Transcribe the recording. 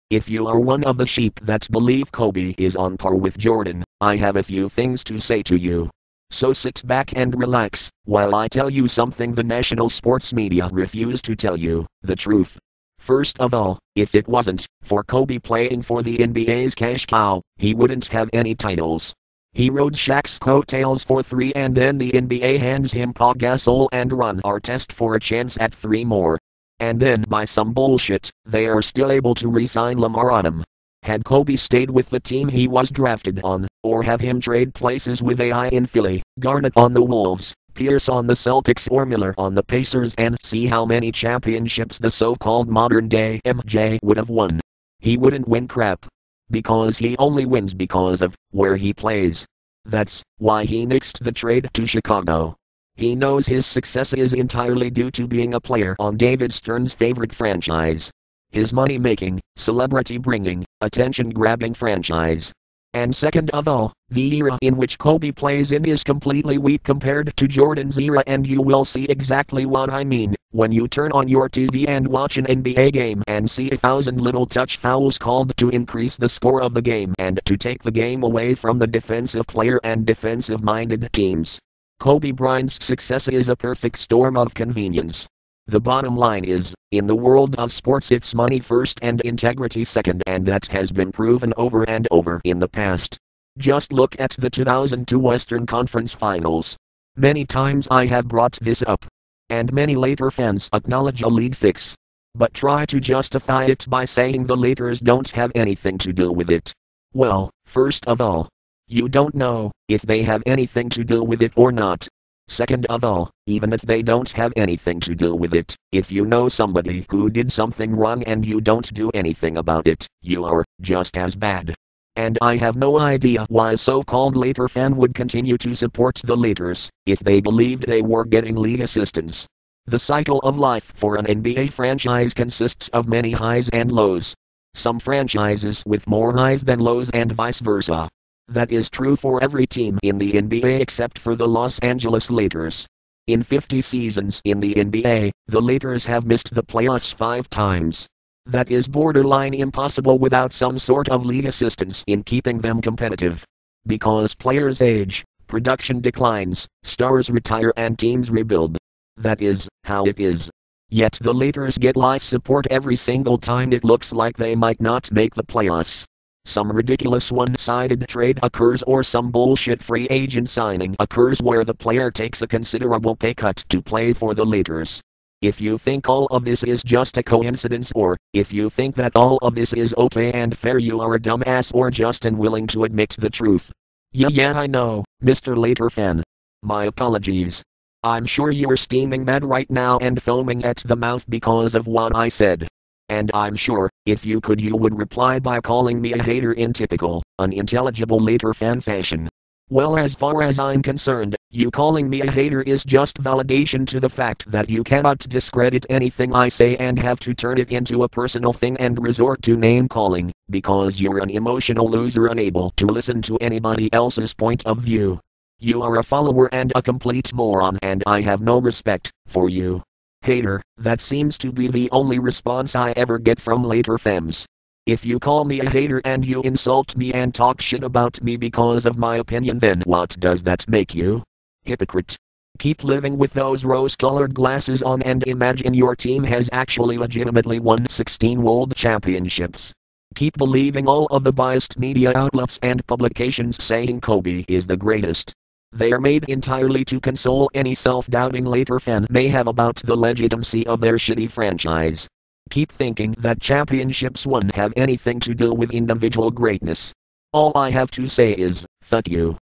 If you are one of the sheep that believe Kobe is on par with Jordan, I have a few things to say to you. So sit back and relax, while I tell you something the national sports media refuse to tell you, the truth. First of all, if it wasn't for Kobe playing for the NBA's cash cow, he wouldn't have any titles. He rode Shaq's coattails for 3 and then the NBA hands him Pau Gasol and Ron Artest for a chance at 3 more. And then by some bullshit, they are still able to re-sign Lamar Odom. Had Kobe stayed with the team he was drafted on, or have him trade places with AI in Philly, Garnett on the Wolves, Pierce on the Celtics or Miller on the Pacers and see how many championships the so-called modern-day MJ would have won. He wouldn't win crap. Because he only wins because of where he plays. That's why he nixed the trade to Chicago. He knows his success is entirely due to being a player on David Stern's favorite franchise. His money-making, celebrity-bringing, attention-grabbing franchise. And second of all, the era in which Kobe plays in is completely weak compared to Jordan's era, and you will see exactly what I mean when you turn on your TV and watch an NBA game and see 1,000 little touch fouls called to increase the score of the game and to take the game away from the defensive player and defensive-minded teams. Kobe Bryant's success is a perfect storm of convenience. The bottom line is, in the world of sports it's money first and integrity second, and that has been proven over and over in the past. Just look at the 2002 Western Conference Finals. Many times I have brought this up. And many Laker fans acknowledge a league fix. But try to justify it by saying the Lakers don't have anything to do with it. Well, first of all, you don't know if they have anything to do with it or not. Second of all, even if they don't have anything to do with it, if you know somebody who did something wrong and you don't do anything about it, you are just as bad. And I have no idea why a so-called Laker fan would continue to support the Lakers if they believed they were getting league assistance. The cycle of life for an NBA franchise consists of many highs and lows. Some franchises with more highs than lows and vice versa. That is true for every team in the NBA except for the Los Angeles Lakers. In 50 seasons in the NBA, the Lakers have missed the playoffs 5 times. That is borderline impossible without some sort of league assistance in keeping them competitive. Because players age, production declines, stars retire and teams rebuild. That is how it is. Yet the Lakers get life support every single time it looks like they might not make the playoffs. Some ridiculous one-sided trade occurs or some bullshit free agent signing occurs where the player takes a considerable pay cut to play for the Lakers. If you think all of this is just a coincidence, or if you think that all of this is okay and fair, you are a dumbass or just unwilling to admit the truth. Yeah, I know, Mr. Laker fan. My apologies. I'm sure you're steaming mad right now and foaming at the mouth because of what I said. And I'm sure, if you could, you would reply by calling me a hater in typical, unintelligible Laker fan fashion. Well, as far as I'm concerned, you calling me a hater is just validation to the fact that you cannot discredit anything I say and have to turn it into a personal thing and resort to name calling, because you're an emotional loser unable to listen to anybody else's point of view. You are a follower and a complete moron, and I have no respect for you. Hater, that seems to be the only response I ever get from Laker fans. If you call me a hater and you insult me and talk shit about me because of my opinion, then what does that make you? Hypocrite. Keep living with those rose-colored glasses on and imagine your team has actually legitimately won 16 world championships. Keep believing all of the biased media outlets and publications saying Kobe is the greatest. They are made entirely to console any self-doubting Laker fan may have about the legitimacy of their shitty franchise. Keep thinking that championships won have anything to do with individual greatness. All I have to say is, fuck you.